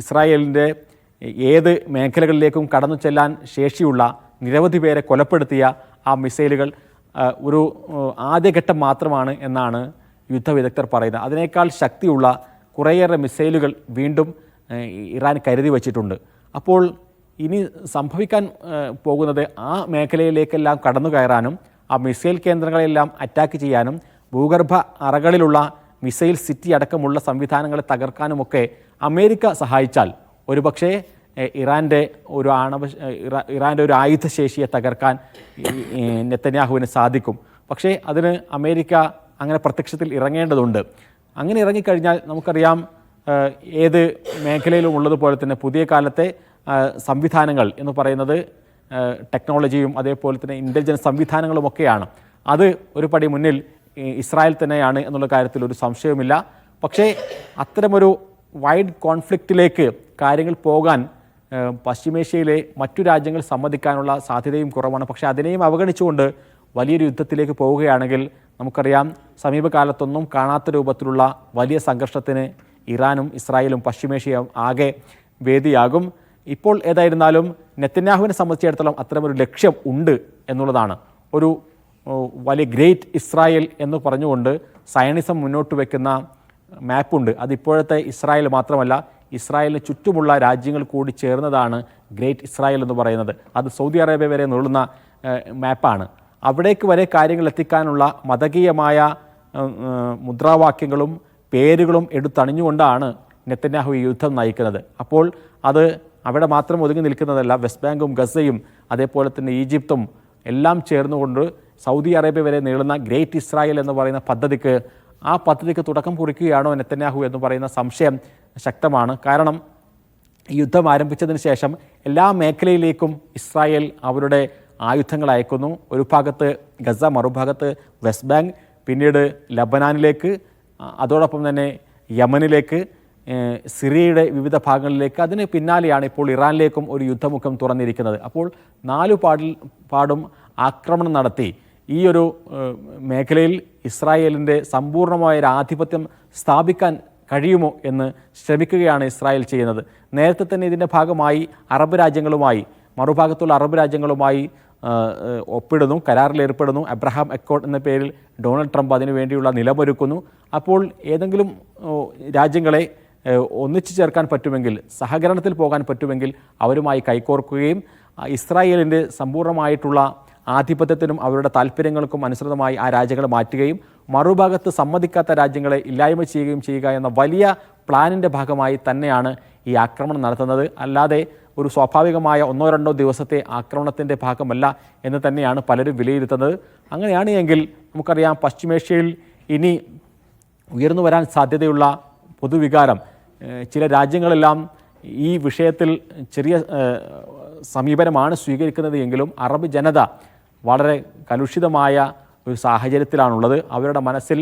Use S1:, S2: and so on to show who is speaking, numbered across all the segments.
S1: ഇസ്രായേലിൻ്റെ ഏത് മേഖലകളിലേക്കും കടന്നു ചെല്ലാൻ ശേഷിയുള്ള നിരവധി പേരെ കൊലപ്പെടുത്തിയ ആ മിസൈലുകൾ ഒരു ആദ്യഘട്ടം മാത്രമാണ് എന്നാണ് യുദ്ധവിദഗ്ധർ പറയുന്നത്. അതിനേക്കാൾ ശക്തിയുള്ള കുറേയേറെ മിസൈലുകൾ വീണ്ടും ഇറാൻ കരുതി വച്ചിട്ടുണ്ട്. അപ്പോൾ ഇനി സംഭവിക്കാൻ പോകുന്നത് ആ മേഖലയിലേക്കെല്ലാം കടന്നു കയറാനും ആ മിസൈൽ കേന്ദ്രങ്ങളെല്ലാം അറ്റാക്ക് ചെയ്യാനും ഭൂഗർഭ അറകളിലുള്ള മിസൈൽ സിറ്റി അടക്കമുള്ള സംവിധാനങ്ങളെ തകർക്കാനുമൊക്കെ അമേരിക്ക സഹായിച്ചാൽ ഒരുപക്ഷേ ഇറാൻ്റെ ഒരു ആയുധശേഷിയെ തകർക്കാൻ നെതന്യാഹുവിന് സാധിക്കും. പക്ഷേ അതിന് അമേരിക്ക അങ്ങനെ പ്രത്യക്ഷത്തിൽ ഇറങ്ങേണ്ടതുണ്ട്. അങ്ങനെ ഇറങ്ങിക്കഴിഞ്ഞാൽ നമുക്കറിയാം ഏത് മേഖലയിലും ഉള്ളതുപോലെ തന്നെ പുതിയ കാലത്തെ സംവിധാനങ്ങൾ എന്ന് പറയുന്നത് ടെക്നോളജിയും അതേപോലെ തന്നെ ഇൻ്റലിജൻസ് സംവിധാനങ്ങളുമൊക്കെയാണ്. അത് ഒരു പടി മുന്നിൽ ഇസ്രായേൽ തന്നെയാണ് എന്നുള്ള കാര്യത്തിൽ ഒരു സംശയവുമില്ല. പക്ഷേ അത്തരമൊരു വൈഡ് കോൺഫ്ലിക്റ്റിലേക്ക് കാര്യങ്ങൾ പോകാൻ പശ്ചിമേഷ്യയിലെ മറ്റു രാജ്യങ്ങൾ സമ്മതിക്കാനുള്ള സാധ്യതയും കുറവാണ്. പക്ഷേ അതിനെയും അവഗണിച്ചുകൊണ്ട് വലിയൊരു യുദ്ധത്തിലേക്ക് പോവുകയാണെങ്കിൽ നമുക്കറിയാം സമീപകാലത്തൊന്നും കാണാത്ത രൂപത്തിലുള്ള വലിയ സംഘർഷത്തിന് ഇറാനും ഇസ്രായേലും പശ്ചിമേഷ്യയും ആകെ വേദിയാകും. ഇപ്പോൾ ഏതായിരുന്നാലും നെതന്യാഹുവിനെ സംബന്ധിച്ചിടത്തോളം അത്തരമൊരു ലക്ഷ്യം ഉണ്ട് എന്നുള്ളതാണ്. ഒരു വലിയ ഗ്രേറ്റ് ഇസ്രായേൽ എന്ന് പറഞ്ഞുകൊണ്ട് സയനിസം മുന്നോട്ട് വയ്ക്കുന്ന മാപ്പുണ്ട്. അതിപ്പോഴത്തെ ഇസ്രായേൽ മാത്രമല്ല, ഇസ്രായേലിന് ചുറ്റുമുള്ള രാജ്യങ്ങൾ കൂടി ചേർന്നതാണ് ഗ്രേറ്റ് ഇസ്രായേൽ എന്ന് പറയുന്നത്. അത് സൗദി അറേബ്യ വരെ നീളുന്ന മാപ്പാണ്. അവിടേക്ക് വരെ കാര്യങ്ങൾ എത്തിക്കാനുള്ള മതകീയമായ മുദ്രാവാക്യങ്ങളും പേരുകളും എടുത്തണിഞ്ഞുകൊണ്ടാണ് നെതന്യാഹു ഈ യുദ്ധം നയിക്കുന്നത്. അപ്പോൾ അത് അവിടെ മാത്രം ഒതുങ്ങി നിൽക്കുന്നതല്ല, വെസ്റ്റ് ബാങ്കും ഗസയും അതേപോലെ തന്നെ ഈജിപ്തും എല്ലാം ചേർന്നുകൊണ്ട് സൗദി അറേബ്യ വരെ നീളുന്ന ഗ്രേറ്റ് ഇസ്രായേൽ എന്ന് പറയുന്ന പദ്ധതിക്ക് തുടക്കം കുറിക്കുകയാണോ നെതന്യാഹു എന്ന് പറയുന്ന സംശയം ശക്തമാണ്. കാരണം ഈ യുദ്ധം ആരംഭിച്ചതിന് ശേഷം എല്ലാ മേഖലയിലേക്കും ഇസ്രായേൽ അവരുടെ ആയുധങ്ങൾ അയക്കുന്നു. ഒരു ഭാഗത്ത് ഗസ, മറുഭാഗത്ത് വെസ്റ്റ് ബാങ്ക്, പിന്നീട് ലബനാനിലേക്ക്, അതോടൊപ്പം തന്നെ യമനിലേക്ക്, സിറിയയുടെ വിവിധ ഭാഗങ്ങളിലേക്ക്. അതിന് പിന്നാലെയാണ് ഇപ്പോൾ ഇറാനിലേക്കും ഒരു യുദ്ധമുഖം തുറന്നിരിക്കുന്നത്. അപ്പോൾ പാടും ആക്രമണം നടത്തി ഈ ഒരു മേഖലയിൽ ഇസ്രായേലിൻ്റെ സമ്പൂർണ്ണമായ ഒരു ആധിപത്യം സ്ഥാപിക്കാൻ കഴിയുമോ എന്ന് ശ്രമിക്കുകയാണ് ഇസ്രായേൽ ചെയ്യുന്നത്. നേരത്തെ തന്നെ ഇതിൻ്റെ ഭാഗമായി മറുഭാഗത്തുള്ള അറബ് രാജ്യങ്ങളുമായി ഒപ്പിടുന്നു, കരാറിലേർപ്പെടുന്നു. അബ്രഹാം അക്കോർഡ് എന്ന പേരിൽ ഡൊണാൾഡ് ട്രംപ് അതിനു വേണ്ടിയുള്ള നിലമൊരുക്കുന്നു. അപ്പോൾ ഏതെങ്കിലും രാജ്യങ്ങളെ ഒന്നിച്ചു ചേർക്കാൻ പറ്റുമെങ്കിൽ, സഹകരണത്തിൽ പോകാൻ പറ്റുമെങ്കിൽ അവരുമായി കൈകോർക്കുകയും ഇസ്രായേലിൻ്റെ സമ്പൂർണ്ണമായിട്ടുള്ള ആധിപത്യത്തിനും അവരുടെ താല്പര്യങ്ങൾക്കും അനുസൃതമായി ആ രാജ്യങ്ങളെ മാറ്റുകയും മറുഭാഗത്ത് സമ്മതിക്കാത്ത രാജ്യങ്ങളെ ഇല്ലായ്മ ചെയ്യുക എന്ന വലിയ പ്ലാനിൻ്റെ ഭാഗമായി തന്നെയാണ് ഈ ആക്രമണം നടത്തുന്നത്. അല്ലാതെ ഒരു സ്വാഭാവികമായ 1-2 ദിവസത്തെ ആക്രമണത്തിൻ്റെ ഭാഗമല്ല എന്ന് തന്നെയാണ് പലരും വിലയിരുത്തുന്നത്. അങ്ങനെയാണ് എങ്കിൽ നമുക്കറിയാം പശ്ചിമേഷ്യയിൽ ഇനി ഉയർന്നു വരാൻ സാധ്യതയുള്ള പൊതുവികാരം, ചില രാജ്യങ്ങളെല്ലാം ഈ വിഷയത്തിൽ ചെറിയ സമീപനമാണ് സ്വീകരിക്കുന്നത് എങ്കിലും അറബ് ജനത വളരെ കലുഷിതമായ ഒരു സാഹചര്യത്തിലാണുള്ളത്. അവരുടെ മനസ്സിൽ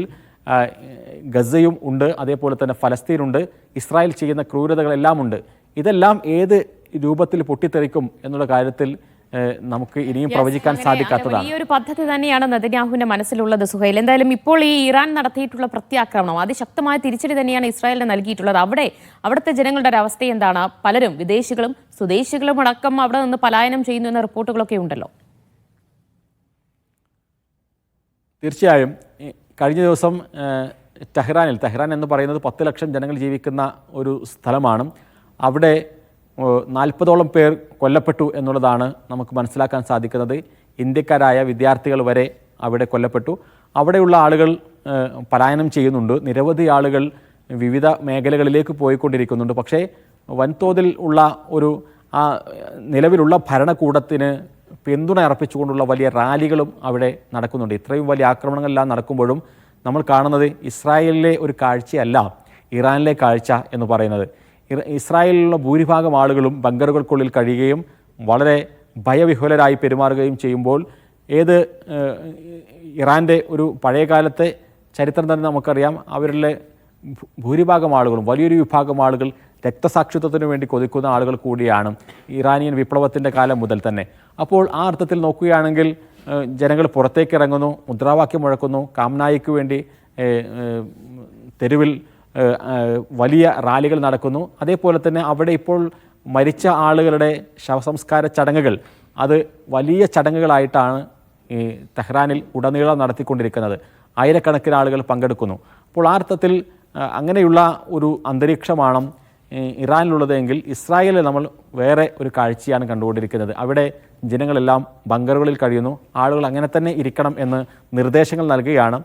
S1: ഗസയും ഉണ്ട്, അതേപോലെ തന്നെ ഫലസ്തീനുണ്ട്, ഇസ്രായേൽ ചെയ്യുന്ന ക്രൂരതകളെല്ലാം ഉണ്ട്. ഇതെല്ലാം ഏത് രൂപത്തിൽ പൊട്ടിത്തെറിക്കും എന്നുള്ള കാര്യത്തിൽ നമുക്ക് ഇനിയും പ്രവചിക്കാൻ സാധിക്കാത്തതാണ്.
S2: ഈ ഒരു പദ്ധതി തന്നെയാണ് നെതന്യാഹുവിന്റെ മനസ്സിലുള്ളത്. സുഹൈൽ, എന്തായാലും ഇപ്പോൾ ഈ ഇറാൻ നടത്തിയിട്ടുള്ള പ്രത്യാക്രമണം അതിശക്തമായ തിരിച്ചടി തന്നെയാണ് ഇസ്രായേലിന് നൽകിയിട്ടുള്ളത്. അവിടുത്തെ ജനങ്ങളുടെ ഒരു അവസ്ഥ എന്താണ്? പലരും വിദേശികളും സ്വദേശികളും അടക്കം അവിടെ നിന്ന് പലായനം ചെയ്യുന്നു എന്ന റിപ്പോർട്ടുകളൊക്കെ ഉണ്ടല്ലോ.
S1: തീർച്ചയായും കഴിഞ്ഞ ദിവസം തെഹ്റാൻ എന്ന് പറയുന്നത് 10 ലക്ഷം ജനങ്ങൾ ജീവിക്കുന്ന ഒരു സ്ഥലമാണ്. അവിടെ 40ഓളം പേർ കൊല്ലപ്പെട്ടു എന്നുള്ളതാണ് നമുക്ക് മനസ്സിലാക്കാൻ സാധിക്കുന്നത്. ഇന്ത്യക്കാരായ വിദ്യാർത്ഥികൾ വരെ അവിടെ കൊല്ലപ്പെട്ടു. അവിടെയുള്ള ആളുകൾ പലായനം ചെയ്യുന്നുണ്ട്. നിരവധി ആളുകൾ വിവിധ മേഖലകളിലേക്ക് പോയിക്കൊണ്ടിരിക്കുന്നുണ്ട്. പക്ഷേ വൻതോതിൽ ഉള്ള ഒരു നിലവിലുള്ള ഭരണകൂടത്തിന് പിന്തുണ അർപ്പിച്ചുകൊണ്ടുള്ള വലിയ റാലികളും അവിടെ നടക്കുന്നുണ്ട്. ഇത്രയും വലിയ ആക്രമണങ്ങളെല്ലാം നടക്കുമ്പോഴും നമ്മൾ കാണുന്നത് ഇസ്രായേലിലെ ഒരു കാഴ്ചയല്ല ഇറാനിലെ കാഴ്ച എന്ന് പറയുന്നത്. ഇസ്രായേലിലുള്ള ഭൂരിഭാഗം ആളുകളും ബങ്കറുകൾക്കുള്ളിൽ കഴിയുകയും വളരെ ഭയവിഹ്വലരായി പെരുമാറുകയും ചെയ്യുമ്പോൾ ഇറാൻ്റെ ഒരു പഴയകാലത്തെ ചരിത്രം തന്നെ നമുക്കറിയാം. അവരിലെ ഭൂരിഭാഗം ആളുകളും, വലിയൊരു വിഭാഗം ആളുകൾ രക്തസാക്ഷിത്വത്തിന് വേണ്ടി കൊതിക്കുന്ന ആളുകൾ കൂടിയാണ് ഇറാനിയൻ വിപ്ലവത്തിൻ്റെ കാലം മുതൽ തന്നെ. അപ്പോൾ ആ അർത്ഥത്തിൽ നോക്കുകയാണെങ്കിൽ ജനങ്ങൾ പുറത്തേക്ക് ഇറങ്ങുന്നു, മുദ്രാവാക്യം മുഴക്കുന്നു, കാംനായിക്ക് വേണ്ടി തെരുവിൽ വലിയ റാലികൾ നടക്കുന്നു. അതേപോലെ തന്നെ അവിടെ ഇപ്പോൾ മരിച്ച ആളുകളുടെ ശവസംസ്കാര ചടങ്ങുകൾ അത് വലിയ ചടങ്ങുകളായിട്ടാണ് ഈ തെഹ്റാനിൽ ഉടനീളം നടത്തിക്കൊണ്ടിരിക്കുന്നത്. ആയിരക്കണക്കിന് ആളുകൾ പങ്കെടുക്കുന്നു. അപ്പോൾ ആ അർത്ഥത്തിൽ അങ്ങനെയുള്ള ഒരു അന്തരീക്ഷമാണ് ഇറാനിലുള്ളതെങ്കിൽ ഇസ്രായേലിൽ നമ്മൾ വേറെ ഒരു കാഴ്ചയാണ് കണ്ടുകൊണ്ടിരിക്കുന്നത്. അവിടെ ജനങ്ങളെല്ലാം ബങ്കറുകളിൽ കഴിയുന്നു. ആളുകൾ അങ്ങനെ തന്നെ ഇരിക്കണം എന്ന് നിർദ്ദേശങ്ങൾ നൽകുകയാണ്.